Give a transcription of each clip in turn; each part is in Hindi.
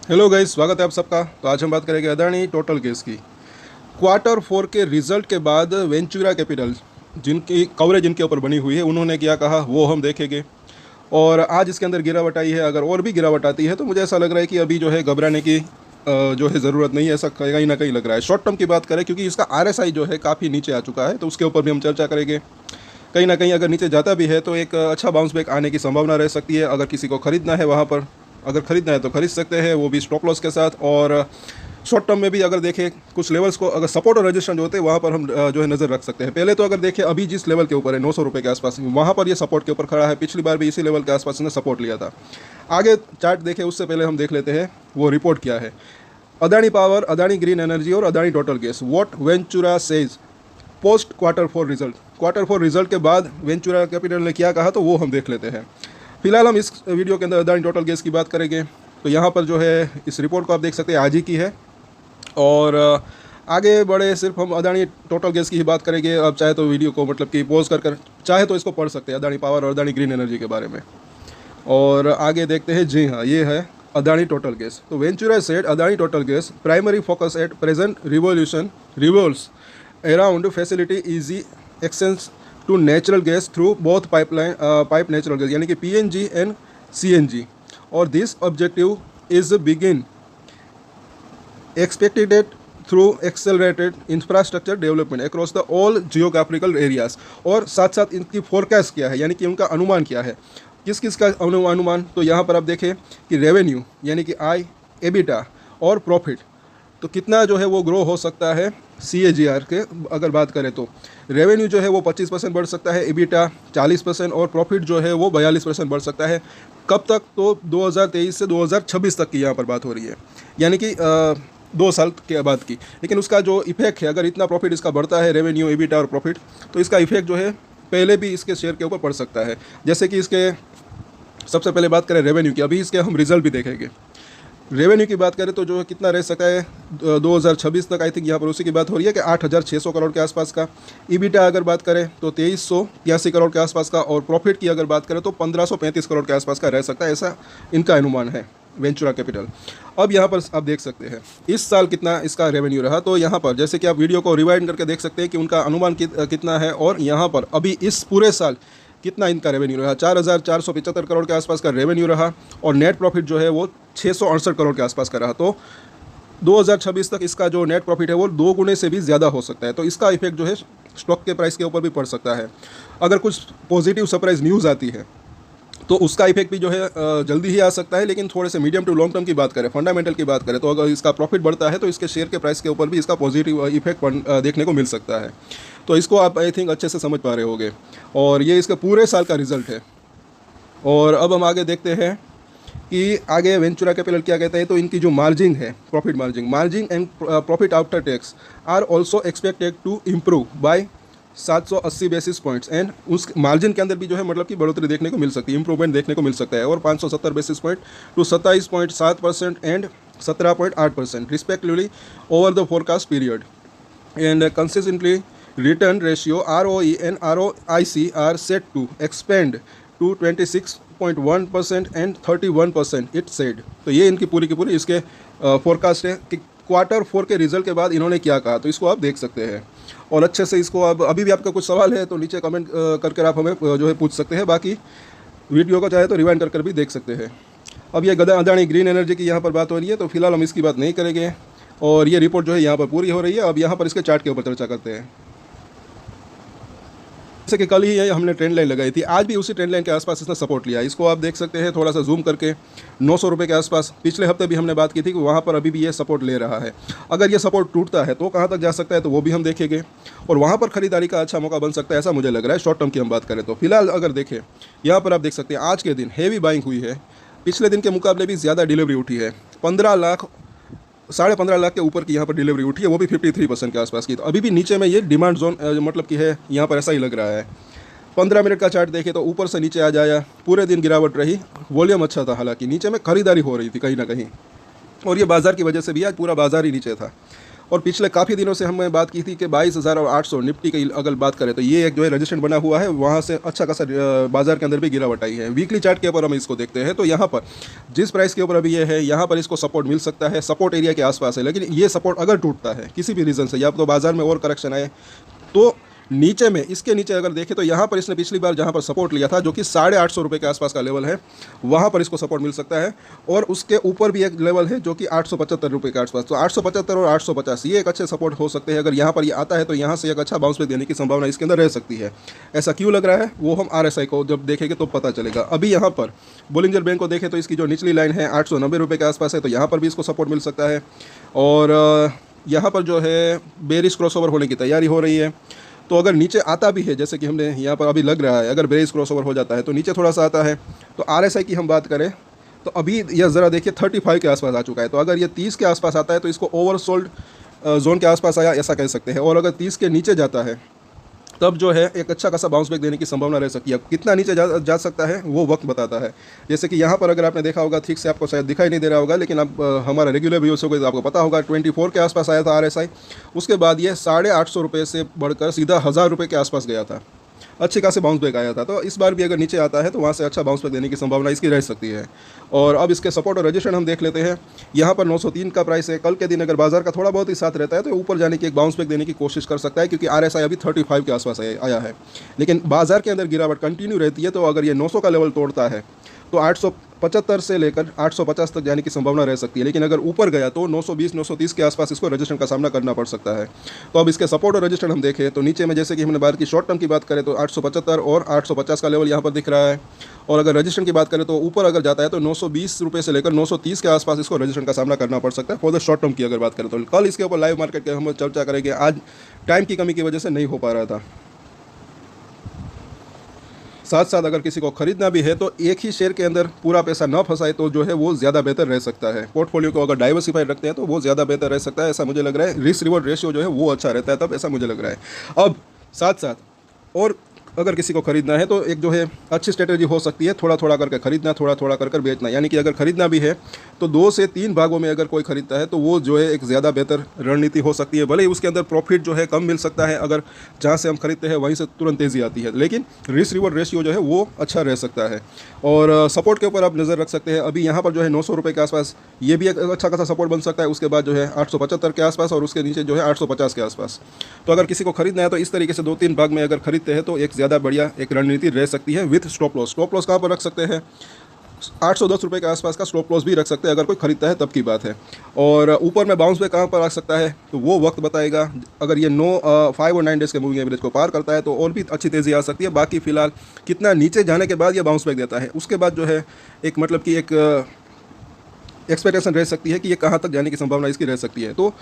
हेलो गाइस, स्वागत है आप सबका। तो आज हम बात करेंगे अदानी टोटल गैस की। क्वार्टर फोर के रिजल्ट के बाद वेंचुरा कैपिटल, जिनकी कवरेज इनके ऊपर बनी हुई है, उन्होंने क्या कहा वो हम देखेंगे। और आज इसके अंदर गिरावट आई है। अगर और भी गिरावट आती है तो मुझे ऐसा लग रहा है कि अभी जो है घबराने की जो है ज़रूरत नहीं है, ऐसा कहीं ना कहीं लग रहा है। शॉर्ट टर्म की बात करें, क्योंकि इसका आरएसआई जो है काफ़ी नीचे आ चुका है, तो उसके ऊपर भी हम चर्चा करेंगे। कहीं ना कहीं अगर नीचे जाता भी है तो एक अच्छा बाउंस बैक आने की संभावना रह सकती है। अगर किसी को ख़रीदना है वहाँ पर, अगर ख़रीदना है तो ख़रीद सकते हैं, वो भी स्टॉप लॉस के साथ। और शॉर्ट टर्म में भी अगर देखें कुछ लेवल्स को, अगर सपोर्ट और रेजिस्टेंस जो होते हैं वहाँ पर हम जो है नज़र रख सकते हैं। पहले तो अगर देखें अभी जिस लेवल के ऊपर है 900 रुपये के आसपास, वहाँ पर ये सपोर्ट के ऊपर खड़ा है। पिछली बार भी इसी लेवल के आसपास ने सपोर्ट लिया था। आगे चार्ट देखें उससे पहले हम देख लेते हैं वो रिपोर्ट क्या है। Adani power, Adani green energy और Adani total gas, what Ventura says post quarter four result. Quarter four result के बाद वेंचुरा कैपिटल ने क्या कहा तो वो हम देख लेते हैं। फिलहाल हम इस वीडियो के अंदर अदानी टोटल गैस की बात करेंगे। तो यहाँ पर जो है इस रिपोर्ट को आप देख सकते हैं, आज ही की है। और आगे बढ़े सिर्फ हम अदानी टोटल गैस की ही बात करेंगे। अब चाहे तो वीडियो को मतलब कि पॉज कर चाहे तो इसको पढ़ सकते हैं अदानी पावर और अदानी ग्रीन एनर्जी के बारे में। और आगे देखते हैं। जी हाँ, ये है अदानी टोटल गैस। तो Ventura said Adani total gas primary focus at present revolves around facility easy access to natural gas through both pipe natural gas यानी कि PNG and CNG। और this objective is begin expected through accelerated infrastructure development across the all geographical areas। और साथ साथ इनकी फोरकास्ट क्या है, यानी कि उनका अनुमान क्या है, किस किस का अनुमान। तो यहाँ पर आप देखें कि रेवेन्यू यानी कि आय, एबिटा और प्रॉफिट, तो कितना जो है वो ग्रो हो सकता है CAGR के अगर बात करें तो। रेवेन्यू जो है वो 25% बढ़ सकता है, एबिटा 40%, और प्रॉफिट जो है वो 42% बढ़ सकता है। कब तक? तो 2023 से 2026 तक की यहाँ पर बात हो रही है, यानी कि 2 साल के बाद की। लेकिन उसका जो इफेक्ट है, अगर इतना प्रॉफिट इसका बढ़ता है, रेवेन्यू, एबिटा और प्रॉफिट, तो इसका इफेक्ट जो है पहले भी इसके शेयर के ऊपर पड़ सकता है। जैसे कि इसके सबसे पहले बात करें रेवेन्यू की, अभी इसके हम रिजल्ट भी देखेंगे। रेवेन्यू की बात करें तो जो है कितना रह सकता है 2026 तक, आई थिंक यहाँ पर उसी की बात हो रही है कि 8,600 करोड़ के आसपास का। ईबिटा अगर बात करें तो 2,383 करोड़ के आसपास का, और प्रॉफिट की अगर बात करें तो 1,535 करोड़ के आसपास का रह सकता है, ऐसा इनका अनुमान है वेंचुरा कैपिटल। अब यहाँ पर आप देख सकते हैं इस साल कितना इसका रेवेन्यू रहा। तो यहाँ पर जैसे कि आप वीडियो को रिवाइंड करके देख सकते हैं कि उनका अनुमान कितना है, और यहाँ पर अभी इस पूरे साल कितना इनका रेवेन्यू रहा। 4,475 करोड़ के आसपास का रेवेन्यू रहा, और नेट प्रॉफिट जो है वो 668 करोड़ के आसपास का रहा। तो 2026 तक इसका जो नेट प्रॉफिट है वो 2 गुने से भी ज़्यादा हो सकता है। तो इसका इफेक्ट जो है स्टॉक के प्राइस के ऊपर भी पड़ सकता है। अगर कुछ पॉजिटिव सरप्राइज न्यूज़ आती है तो उसका इफेक्ट भी जो है जल्दी ही आ सकता है। लेकिन थोड़े से मीडियम टू लॉन्ग टर्म की बात करें, फंडामेंटल की बात करें, तो अगर इसका प्रॉफिट बढ़ता है तो इसके शेयर के प्राइस के ऊपर भी इसका पॉजिटिव इफेक्ट देखने को मिल सकता है। तो इसको आप आई थिंक अच्छे से समझ पा रहे होंगे। और ये इसका पूरे साल का रिजल्ट है। और अब हम आगे देखते हैं कि आगे वेंचुरा कैपिटल क्या कहते हैं। तो इनकी जो मार्जिन है, profit margin and profit after tax are also expected to improve by 780 basis points. And उस मार्जिन के अंदर भी जो है मतलब कि बढ़ोतरी देखने को मिल सकती है, इंप्रूवमेंट देखने को मिल सकता है। और 570 basis point to 27.7% and 17.8% respectively over the forecast period. And consistently return ratio ROE and ROIC are set to expand to 26.1% and 31% it said. तो ये इनकी पूरी की पूरी इसके फोरकास्ट है कि क्वार्टर फोर के रिजल्ट के बाद इन्होंने क्या कहा। तो इसको आप देख सकते हैं, और अच्छे से इसको अब अभी भी आपका कुछ सवाल है तो नीचे कमेंट करके आप हमें जो है पूछ सकते हैं। बाकी वीडियो को चाहे तो रिवाइंड कर भी देख सकते हैं। अब ये अदानी ग्रीन एनर्जी की यहाँ पर बात हो रही है, तो फिलहाल हम इसकी बात नहीं करेंगे। और ये रिपोर्ट जो है यहाँ पर पूरी हो रही है। अब यहाँ पर इसके चार्ट के ऊपर चर्चा करते हैं। जैसे कि कल ही ये हमने ट्रेंड लाइन लगाई थी, आज भी उसी ट्रेंड लाइन के आसपास इसने सपोर्ट लिया। इसको आप देख सकते हैं थोड़ा सा जूम करके, 900 रुपये के आसपास। पिछले हफ्ते भी हमने बात की थी कि वहाँ पर अभी भी ये सपोर्ट ले रहा है। अगर ये सपोर्ट टूटता है तो कहाँ तक जा सकता है, तो वो भी हम देखेंगे। और वहाँ पर खरीदारी का अच्छा मौका बन सकता है, ऐसा मुझे लग रहा है। शॉर्ट टर्म की हम बात करें तो फिलहाल अगर देखें, यहाँ पर आप देख सकते हैं आज के दिन हेवी बाइंग हुई है। पिछले दिन के मुकाबले भी ज़्यादा डिलीवरी उठी है। 15 लाख के ऊपर की यहाँ पर डिलीवरी उठी है, वो भी 53% के आसपास की। तो अभी भी नीचे में ये डिमांड जोन मतलब कि है, यहाँ पर ऐसा ही लग रहा है। 15 मिनट का चार्ट देखें तो ऊपर से नीचे आ जाया, पूरे दिन गिरावट रही। वॉल्यूम अच्छा था, हालांकि नीचे में खरीदारी हो रही थी कहीं ना कहीं, और ये बाज़ार की वजह से भी आज पूरा बाज़ार ही नीचे था। और पिछले काफ़ी दिनों से हमने बात की थी कि 22,800 निफ्टी की अगर बात करें तो ये एक जो है रजिस्ट्रेशन बना हुआ है, वहाँ से अच्छा खासा बाजार के अंदर भी गिरावट आई है। वीकली चार्ट के ऊपर हम इसको देखते हैं तो यहाँ पर जिस प्राइस के ऊपर अभी ये है, यहाँ पर इसको सपोर्ट मिल सकता है, सपोर्ट एरिया के आसपास है। लेकिन ये सपोर्ट अगर टूटता है किसी भी रीज़न से, या तो बाजार में और करेक्शन आए, तो नीचे में, इसके नीचे अगर देखें तो यहाँ पर इसने पिछली बार जहाँ पर सपोर्ट लिया था, जो कि 850 रुपये के आसपास का लेवल है, वहाँ पर इसको सपोर्ट मिल सकता है। और उसके ऊपर भी एक लेवल है जो कि 875 रुपये के आसपास, तो 875 और 850 ये एक अच्छे सपोर्ट हो सकते हैं। अगर यहाँ पर ये आता है तो यहाँ से एक अच्छा बाउंस बैक देने की संभावना इसके अंदर रह सकती है। ऐसा क्यों लग रहा है वो हम RSI को जब देखेंगे तो पता चलेगा। अभी यहाँ पर बोलिंजर बैंक को देखें तो इसकी जो निचली लाइन है 890 रुपये के आसपास है, तो यहाँ पर भी इसको सपोर्ट मिल सकता है। और यहाँ पर जो है बेरिश क्रॉसओवर होने की तैयारी हो रही है, तो अगर नीचे आता भी है, जैसे कि हमने यहाँ पर अभी लग रहा है, अगर बेरिश क्रॉसओवर हो जाता है तो नीचे थोड़ा सा आता है। तो RSI की हम बात करें तो अभी यह ज़रा देखिए 35 के आसपास आ चुका है, तो अगर ये 30 के आसपास आता है तो इसको ओवरसोल्ड जोन के आसपास आया ऐसा कह सकते हैं। और अगर 30 के नीचे जाता है तब जो है एक अच्छा खासा बाउंस बैक देने की संभावना रह सकती है। कितना नीचे जा सकता है वो वक्त बताता है। जैसे कि यहाँ पर अगर आपने देखा होगा, ठीक से आपको शायद दिखाई नहीं दे रहा होगा, लेकिन अब हमारा रेगुलर व्यूअर्स होगा तो आपको पता होगा 24 के आसपास आया था RSI। उसके बाद ये 850 रुपये से बढ़कर सीधा 1000 रुपये के आसपास गया था, अच्छे खासे बाउंस बैक आया था। तो इस बार भी अगर नीचे आता है तो वहाँ से अच्छा बाउंस बैक देने की संभावना इसकी रह सकती है। और अब इसके सपोर्ट और रजिस्ट्रेशन हम देख लेते हैं। यहाँ पर 903 का प्राइस है। कल के दिन अगर बाजार का थोड़ा बहुत ही साथ रहता है तो ऊपर जाने की एक बाउंस बैक देने की कोशिश कर सकता है, क्योंकि RSI अभी 35 के आसपास आया है। लेकिन बाजार के अंदर गिरावट कंटिन्यू रहती है, तो अगर ये 900 का लेवल तोड़ता है तो 875 से लेकर 850 तक जाने की संभावना रह सकती है। लेकिन अगर ऊपर गया तो 920 930 के आसपास इसको रजिस्ट्रेशन का सामना करना पड़ सकता है। तो अब इसके सपोर्ट और रजिस्ट्रेशन हम देखें तो नीचे में, जैसे कि हमने बात की शॉर्ट टर्म की बात करें तो 875 और 850 का लेवल यहाँ पर दिख रहा है। और अगर रजिस्ट्रेशन की बात करें तो ऊपर अगर जाता है तो 920 रुपये से लेकर 930 के आसपास इसको रजिस्ट्रेशन का सामना करना पड़ सकता है फॉर द शॉर्ट टर्म की अगर बात करें तो। कल इसके ऊपर लाइव मार्केट की हम चर्चा करेंगे, आज टाइम की कमी की वजह से नहीं हो पा रहा था। साथ साथ अगर किसी को खरीदना भी है तो एक ही शेयर के अंदर पूरा पैसा न फंसाए तो जो है वो ज़्यादा बेहतर रह सकता है। पोर्टफोलियो को अगर डाइवर्सिफाइड रखते हैं तो वो ज़्यादा बेहतर रह सकता है, ऐसा मुझे लग रहा है। रिस्क रिवॉर्ड रेशियो जो है वो अच्छा रहता है तब, ऐसा मुझे लग रहा है। अब साथ साथ और अगर किसी को खरीदना है तो एक जो है अच्छी स्ट्रेटेजी हो सकती है, थोड़ा थोड़ा करके खरीदना, थोड़ा थोड़ा कर बेचना। यानी कि अगर खरीदना भी है तो 2 से 3 भागों में अगर कोई खरीदता है तो वो जो है एक ज़्यादा बेहतर रणनीति हो सकती है। भले ही उसके अंदर प्रॉफिट जो है कम मिल सकता है, अगर जहाँ से हम खरीदते हैं वहीं से तुरंत तेज़ी आती है, लेकिन रिस्क रिवॉर्ड रेशियो जो है वो अच्छा रह सकता है। और सपोर्ट के ऊपर आप नज़र रख सकते हैं। अभी यहाँ पर जो है 900 रुपये के आसपास ये भी एक अच्छा खासा सपोर्ट बन सकता है। उसके बाद जो है 875 के आसपास और उसके नीचे जो है 850 के आसपास। तो अगर किसी को खरीदना है तो इस तरीके से 2-3 भाग में अगर खरीदते हैं तो एक ज़्यादा बढ़िया एक रणनीति रह सकती है with stop loss. Stop loss कहाँ पर रख सकते हैं? 810 रुपये के आसपास का स्टॉप लॉस भी रख सकते हैं अगर कोई खरीदता है तब की बात है। और ऊपर में बाउंस बैक कहाँ पर आ सकता है तो वो वक्त बताएगा। अगर ये 5 और 9 डेज़ के मूविंग एवरेज को पार करता है तो और भी अच्छी तेज़ी आ सकती है। बाकी फ़िलहाल कितना नीचे जाने के बाद ये बाउंस बैक देता है, उसके बाद जो है एक मतलब कि एक एक्सपेक्टेशन रह सकती है कि ये कहाँ तक जाने की संभावना इसकी रह सकती है। तो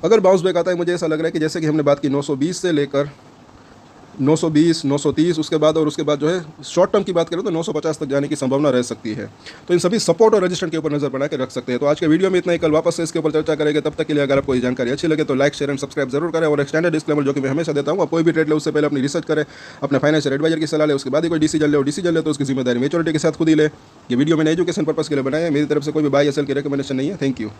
अगर बाउंस बैक आता है, मुझे ऐसा लग रहा है कि जैसे कि हमने बात की 920 से लेकर 920 930 उसके बाद, और उसके बाद जो है शॉर्ट टर्म की बात करें तो 950 तक जाने की संभावना रह सकती है। तो इन सभी सपोर्ट और रजिस्ट्रेशन के ऊपर नजर बना के रख सकते हैं। तो आज के वीडियो में इतना ही, कल वापस से इसके ऊपर चर्चा करेंगे। तब तक के लिए अगर आपको ये जानकारी अच्छी लगे तो लाइक शेयर एंड सब्सक्राइब जरूर करें। और एक स्टैंडर्ड डिस्क्लेमर जो कि मैं हमेशा देता हूँ, आप कोई भी ट्रेड ले उससे पहले अपनी रिसर्च करें, अपने फाइनेंशियल एडवाइजर की सलाह ले, उसके बाद ही कोई डिसीजन ले तो उसकी जिम्मेदारी मेच्योरिटी के साथ खुद ही ले। ये वीडियो मैंने एजुकेशन पर्पस के लिए बनाया है, मेरी तरफ से कोई भी बाय या सेल की रिकमेंडेशन नहीं है। Thank you.